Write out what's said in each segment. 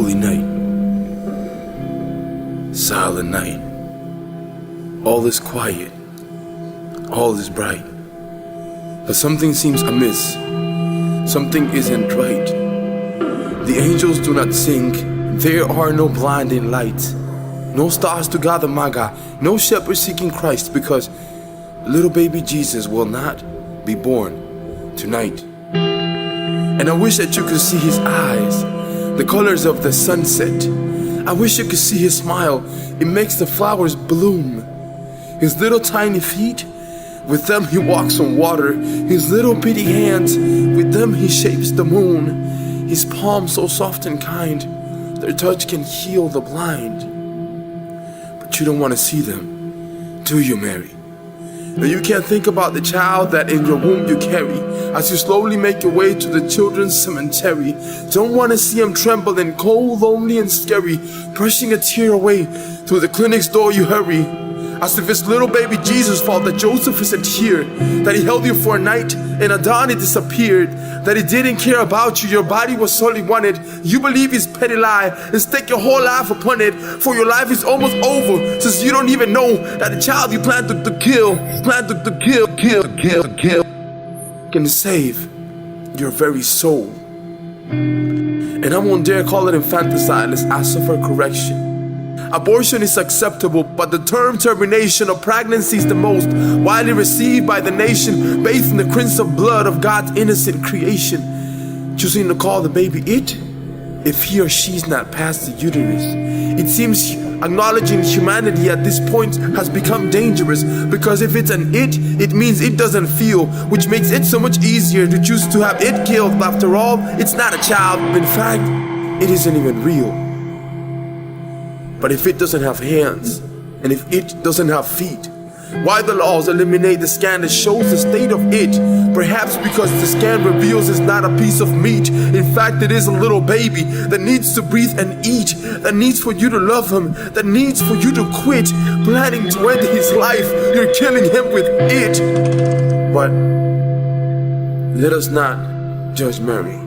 holy night, silent night. All is quiet, all is bright. But something seems amiss, something isn't right. The angels do not sing, there are no blinding lights, no stars to gather my God, no shepherd seeking Christ, because little baby Jesus will not be born tonight. And I wish that you could see his eyes, the colors of the sunset. I wish you could see his smile, it makes the flowers bloom. His little tiny feet, with them he walks on water. His little bitty hands, with them he shapes the moon. His palms so soft and kind, their touch can heal the blind. But you don't want to see them, do you, Mary? And you can't think about the child that in your womb you carry, as you slowly make your way to the children's cemetery. Don't want to see him tremble and cold, lonely and scary, brushing a tear away. Through the clinic's door you hurry, as if it's little baby Jesus' fault that Joseph isn't here, that he held you for a night and at dawn he disappeared, that he didn't care about you, your body was all he wanted. You believe his petty lie and stake your whole life upon it, for your life is almost over, since you don't even know that the child you plan to kill can save your very soul. And I won't dare call it infanticide lest I suffer correction. Abortion is acceptable, but the term termination of pregnancy is the most widely received by the nation, bathed in the crimson of blood of God's innocent creation. Choosing to call the baby it, if he or she's not past the uterus. It seems acknowledging humanity at this point has become dangerous, because if it's an it means it doesn't feel, which makes it so much easier to choose to have it killed. After all, it's not a child. In fact, it isn't even real. But if it doesn't have hands, and if it doesn't have feet, why the laws eliminate the scan that shows the state of it? Perhaps because the scan reveals it's not a piece of meat. In fact, it is a little baby that needs to breathe and eat, that needs for you to love him, that needs for you to quit planning to end his life. You're killing him with it. But let us not judge Mary.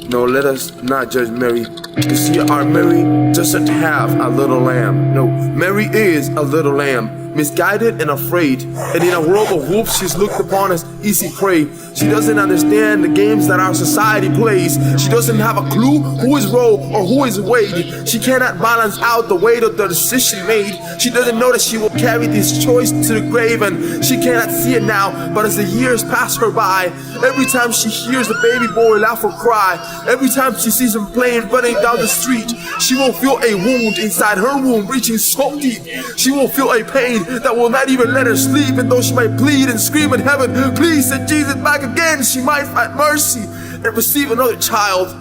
No, let us not judge Mary. You see, our Mary doesn't have a little lamb. No, Mary is a little lamb, misguided and afraid. And in a world of wolves, she's looked upon as easy prey. She doesn't understand the games that our society plays. She doesn't have a clue who is Roe or who is Wade. She cannot balance out the weight of the decision made. She doesn't know that she will carry this choice to the grave, and she cannot see it now. But as the years pass her by, every time she hears the baby boy laugh or cry, every time she sees him playing, running down the street, she will feel a wound inside her womb reaching so deep. She will feel a pain that will not even let her sleep, and though she might plead and scream in heaven, please send Jesus back again, she might find mercy and receive another child,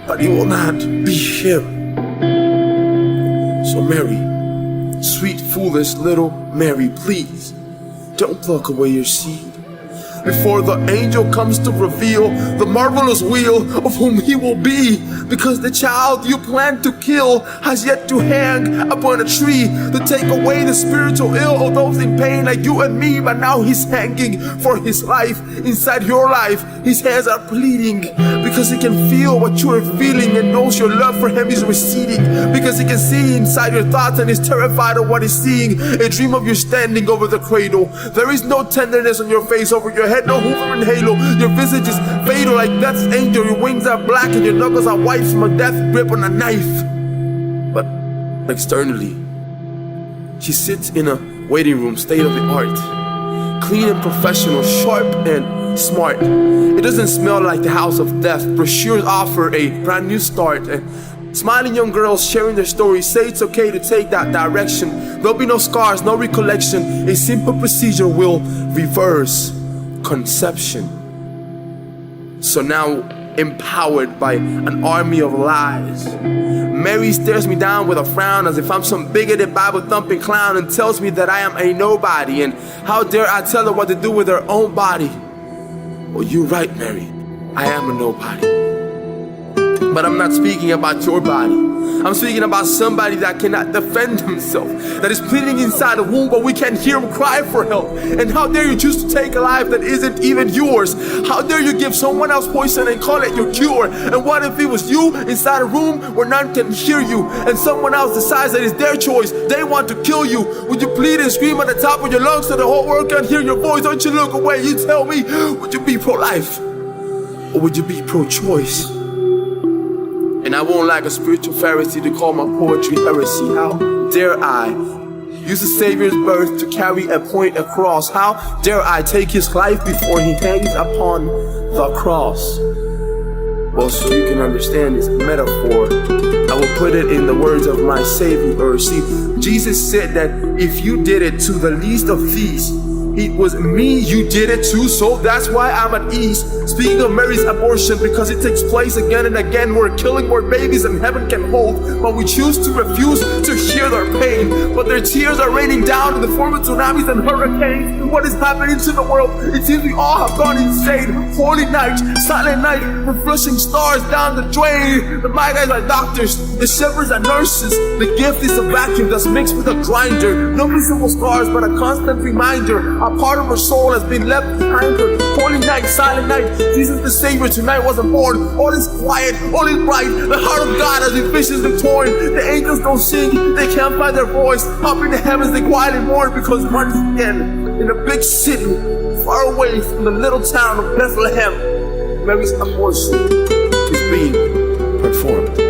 but it will not be him. So Mary, sweet foolish little Mary, please don't pluck away your seed before the angel comes to reveal the marvelous will of whom he will be, because the child you plan to kill has yet to hang upon a tree to take away the spiritual ill of those in pain like you and me. But now he's hanging for his life inside your life. His hands are bleeding because he can feel what you are feeling and knows your love for him is receding, because he can see inside your thoughts and is terrified of what he's seeing. A dream of you standing over the cradle. There is no tenderness on your face, over your head no hovering halo. Your visage is fatal like death's angel. Your wings are black and your knuckles are white from a death grip on a knife. But externally, she sits in a waiting room, state of the art, clean and professional, sharp and smart. It doesn't smell like the house of death. Brochures offer a brand new start, and smiling young girls sharing their stories say it's okay to take that direction. There'll be no scars, no recollection. A simple procedure will reverse conception. So now, empowered by an army of lies, Mary stares me down with a frown as if I'm some bigoted Bible-thumping clown, and tells me that I am a nobody, and how dare I tell her what to do with her own body. Well, you're right, Mary, I am a nobody. But I'm not speaking about your body. I'm speaking about somebody that cannot defend himself, that is pleading inside the womb, but we can't hear him cry for help. And how dare you choose to take a life that isn't even yours? How dare you give someone else poison and call it your cure? And what if it was you inside a room where none can hear you, and someone else decides that it's their choice, they want to kill you? Would you plead and scream at the top of your lungs so the whole world can hear your voice? Don't you look away, you tell me, would you be pro-life? Or would you be pro-choice? And I won't like a spiritual Pharisee to call my poetry heresy. How dare I use the Savior's birth to carry a point across? How dare I take his life before he hangs upon the cross? Well, so you can understand this metaphor, I will put it in the words of my Savior. See, Jesus said that if you did it to the least of these, it was me you did it to, so that's why I'm at ease. Speaking of Mary's abortion, because it takes place again and again, we're killing more babies than heaven can hold, but we choose to refuse to hear their pain. But their tears are raining down in the form of tsunamis and hurricanes. What is happening to the world? It seems we all have gone insane. Holy night, silent night, we're flushing stars down the drain. The my guys are doctors, the shepherds are nurses. The gift is a vacuum that's mixed with a grinder. No visible scars, but a constant reminder. A part of her soul has been left behind her. Holy night, silent night, Jesus the Savior tonight wasn't born. All is quiet, all is bright. The heart of God as it fishes the torn. The angels don't sing, they can't find their voice. Up in the heavens they quietly mourn, because once again, in a big city, far away from the little town of Bethlehem, Mary's abortion is being performed.